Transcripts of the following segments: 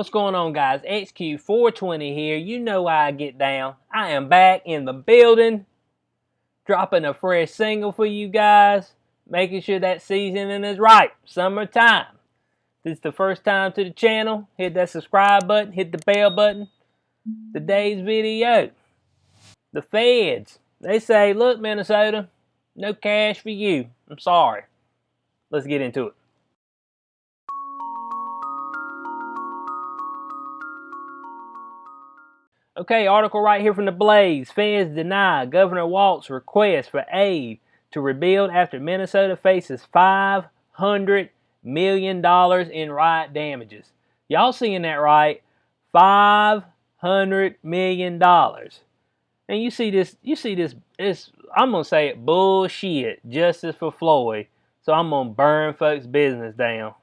What's going on, guys? XQ420 here. You know how I get down. I am back in the building, dropping a fresh single for you guys, making sure that seasoning is right. Summertime. If this is the first time to the channel, hit that subscribe button, hit the bell button. Today's video, the feds. They say, look, Minnesota, no cash for you. I'm sorry. Let's get into it. Okay, article right here from the Blaze. Feds deny Governor Walz's request for aid to rebuild after Minnesota faces $500 million in riot damages. Y'all seeing that right? $500 million. And you see this, it's, I'm going to say it, bullshit, justice for Floyd. So I'm going to burn folks' business down.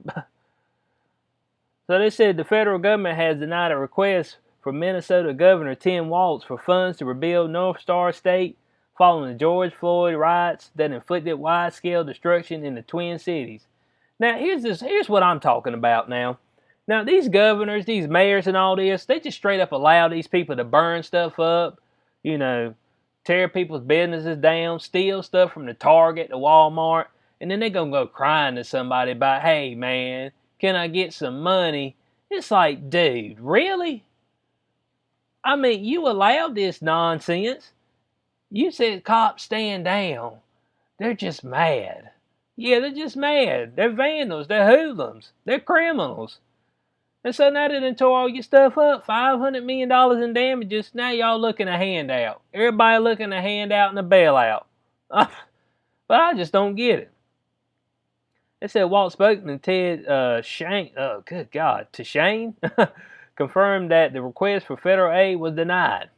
So they said the federal government has denied a request from Minnesota Governor Tim Walz for funds to rebuild North Star State following the George Floyd riots that inflicted wide-scale destruction in the Twin Cities. Now, here's what I'm talking about now. Now, these governors, these mayors and all this, they just straight up allow these people to burn stuff up, you know, tear people's businesses down, steal stuff from the Target, the Walmart, and then they're going to go crying to somebody about, hey, man, can I get some money? It's like, dude, really? I mean, you allowed this nonsense. You said cops stand down. They're just mad. Yeah, they're just mad. They're vandals. They're hoodlums. They're criminals. And so now they done tore all your stuff up. $500 million in damages. Now y'all looking a handout. Everybody looking a handout and a bailout. But I just don't get it. They said Walt spokesman Ted Shane, oh good God, to Shane, confirmed that the request for federal aid was denied.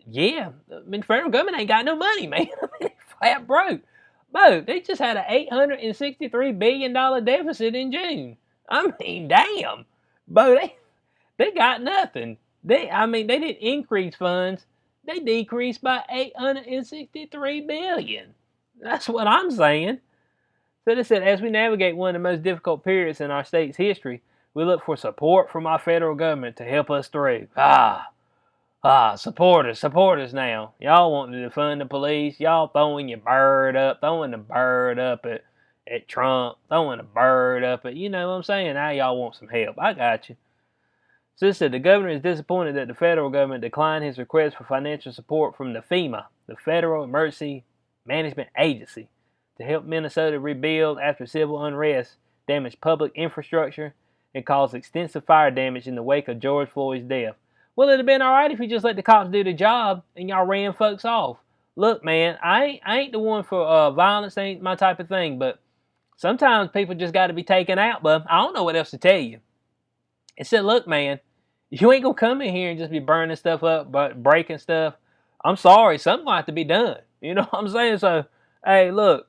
Yeah, I mean, the federal government ain't got no money, man. I mean, they flat broke. Bo, they just had an $863 billion deficit in June. I mean, damn. Bo, they got nothing. They didn't increase funds. They decreased by $863 billion. That's what I'm saying. So they said, as we navigate one of the most difficult periods in our state's history, we look for support from our federal government to help us through. Support us now. Y'all want to defund the police. Y'all throwing the bird up at Trump, throwing the bird up at, you know what I'm saying? Now y'all want some help. I got you. So they said the governor is disappointed that the federal government declined his request for financial support from the FEMA, the Federal Emergency Management Agency, to help Minnesota rebuild after civil unrest damaged public infrastructure and caused extensive fire damage in the wake of George Floyd's death. Well, it'd have been all right if you just let the cops do the job and y'all ran folks off. Look, man, I ain't the one for violence, ain't my type of thing, but sometimes people just got to be taken out, bub. I don't know what else to tell you. It said, look, man, you ain't going to come in here and just be burning stuff up, but breaking stuff. I'm sorry, something will have to be done. You know what I'm saying? So, hey, look,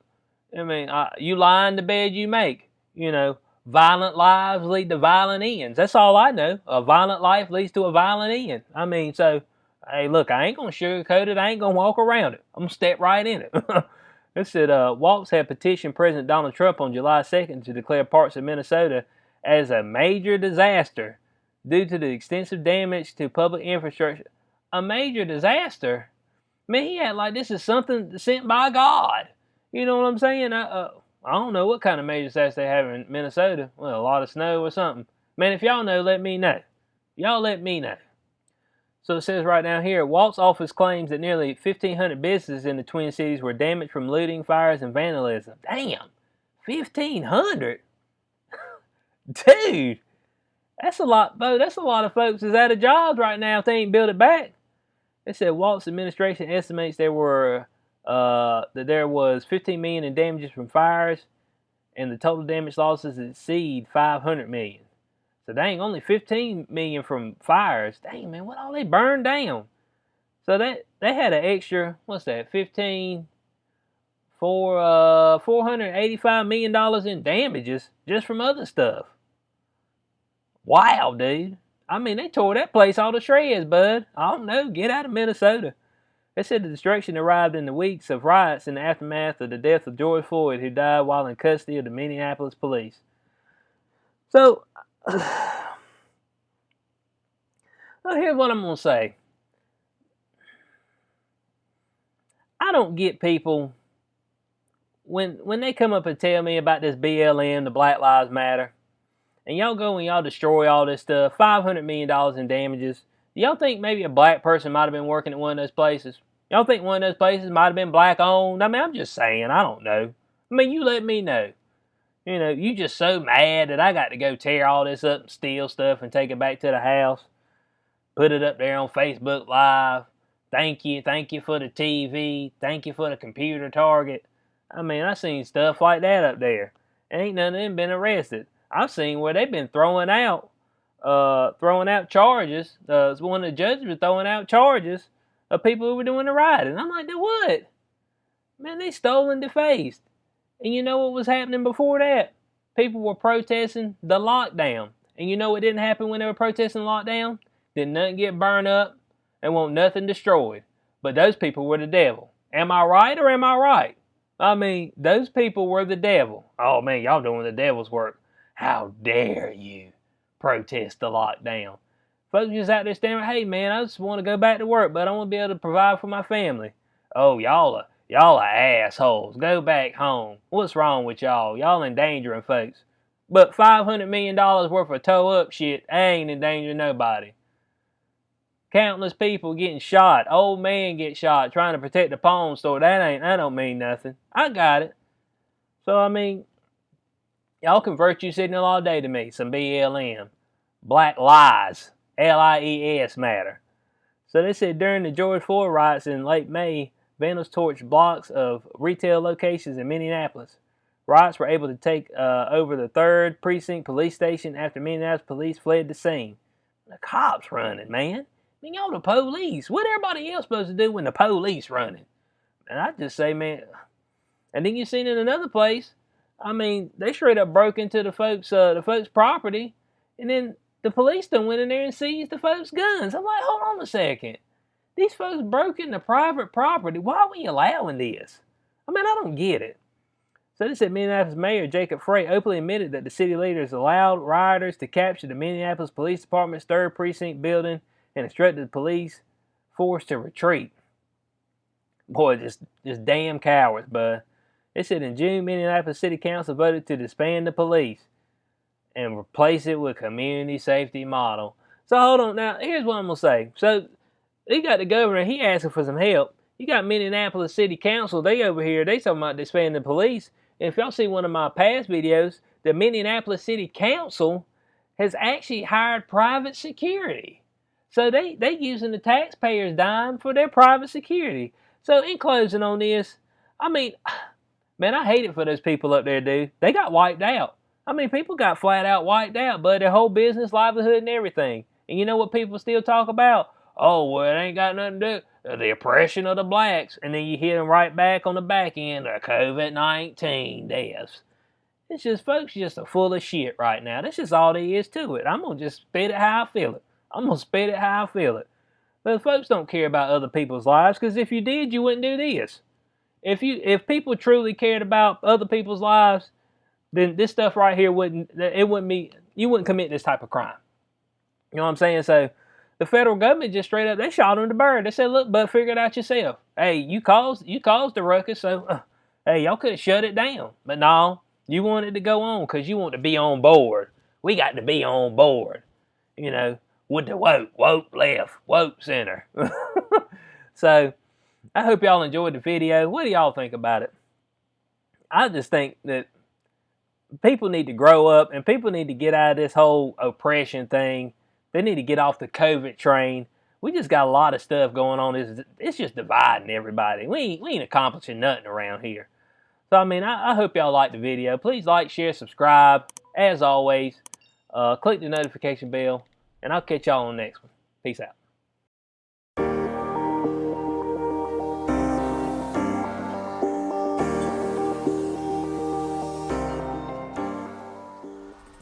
I mean, you lie in the bed you make. You know, violent lives lead to violent ends. That's all I know. A violent life leads to a violent end. I mean, so, hey, look, I ain't going to sugarcoat it. I ain't going to walk around it. I'm going to step right in it. It said, Walz had petitioned President Donald Trump on July 2nd to declare parts of Minnesota as a major disaster due to the extensive damage to public infrastructure. A major disaster? Man, he had like this is something sent by God. You know what I'm saying? I don't know what kind of major disaster they have in Minnesota. Well, a lot of snow or something. Man, if y'all know, let me know. Y'all let me know. So it says right down here, Walt's office claims that nearly 1,500 businesses in the Twin Cities were damaged from looting, fires, and vandalism. Damn, 1,500? Dude, that's a lot, Bo. That's a lot of folks is out of jobs right now if they ain't built it back. They said Walt's administration estimates there was $15 million in damages from fires, and the total damage losses exceed $500 million. So dang, only $15 million from fires. Dang, man, what all they burned down? So they had an extra, what's that? $485 million in damages just from other stuff. Wow, dude. I mean, they tore that place all to shreds, bud. I don't know. Get out of Minnesota. They said the destruction arrived in the weeks of riots in the aftermath of the death of George Floyd, who died while in custody of the Minneapolis police. So, Well, here's what I'm gonna say. I don't get people when they come up and tell me about this BLM, the Black Lives Matter, and y'all go and y'all destroy all this stuff, $500 million in damages. Do y'all think maybe a black person might have been working at one of those places? Y'all think one of those places might have been black owned? I mean, I'm just saying, I don't know. I mean, you let me know. You know, you just so mad that I got to go tear all this up and steal stuff and take it back to the house. Put it up there on Facebook Live. Thank you for the TV. Thank you for the computer target. I mean, I seen stuff like that up there. Ain't none of them been arrested. I've seen where they've been throwing out charges. One of the judges was throwing out charges of people who were doing the rioting. I'm like, what? Man, they stole and defaced. And you know what was happening before that? People were protesting the lockdown. And you know what didn't happen when they were protesting lockdown? Didn't nothing get burned up and want nothing destroyed. But those people were the devil. Am I right or am I right? I mean, those people were the devil. Oh man, y'all doing the devil's work. How dare you protest the lockdown? Folks just out there standing, hey man, I just want to go back to work, but I want to be able to provide for my family. Oh, y'all are assholes. Go back home. What's wrong with y'all? Y'all endangering folks. But $500 million worth of tow up shit, I ain't endangering nobody. Countless people getting shot. Old man get shot trying to protect the pawn store. That don't mean nothing. I got it. So I mean, y'all can virtue signal all day to me. Some BLM. Black lies. LIES matter. So they said during the George Floyd riots in late May, vandals torched blocks of retail locations in Minneapolis. Riots were able to take over the 3rd Precinct police station after Minneapolis police fled the scene. The cops running, man. I mean, y'all the police. What everybody else supposed to do when the police running? And I just say, man. And then you seen in another place, I mean, they straight up broke into the folks' property, and then the police done went in there and seized the folks' guns. I'm like, hold on a second. These folks broke into private property. Why are we allowing this? I mean, I don't get it. So they said Minneapolis Mayor Jacob Frey openly admitted that the city leaders allowed rioters to capture the Minneapolis Police Department's 3rd Precinct building and instructed the police force to retreat. Boy, just damn cowards, bud. They said in June, Minneapolis City Council voted to disband the police and replace it with a community safety model. So hold on, now here's what I'm gonna say. So you got the governor, he asking for some help. You got Minneapolis City Council, they over here, they talking about disbanding the police. And if y'all see one of my past videos, the Minneapolis City Council has actually hired private security. So they using the taxpayers' dime for their private security. So in closing on this, I mean, man, I hate it for those people up there, dude. They got wiped out. I mean, people got flat out wiped out, but their whole business, livelihood, and everything. And you know what people still talk about? Oh, well, it ain't got nothing to do. The oppression of the blacks. And then you hit them right back on the back end of COVID-19 deaths. It's just, folks just are full of shit right now. That's just all there is to it. I'm going to just spit it how I feel it. But folks don't care about other people's lives, because if you did, you wouldn't do this. If people truly cared about other people's lives, then this stuff right here you wouldn't commit this type of crime. You know what I'm saying? So the federal government just straight up, they shot him to bird. They said, look, bud, figure it out yourself. Hey, you caused the ruckus, so hey, y'all could have shut it down. But no, you wanted to go on because you want to be on board. We got to be on board. You know, with the woke left, woke center. So I hope y'all enjoyed the video. What do y'all think about it? I just think that people need to grow up and people need to get out of this whole oppression thing. They need to get off the COVID train. We just got a lot of stuff going on. It's just dividing everybody. We ain't accomplishing nothing around here. So, I mean, I hope y'all liked the video. Please like, share, subscribe. As always, click the notification bell. And I'll catch y'all on the next one. Peace out.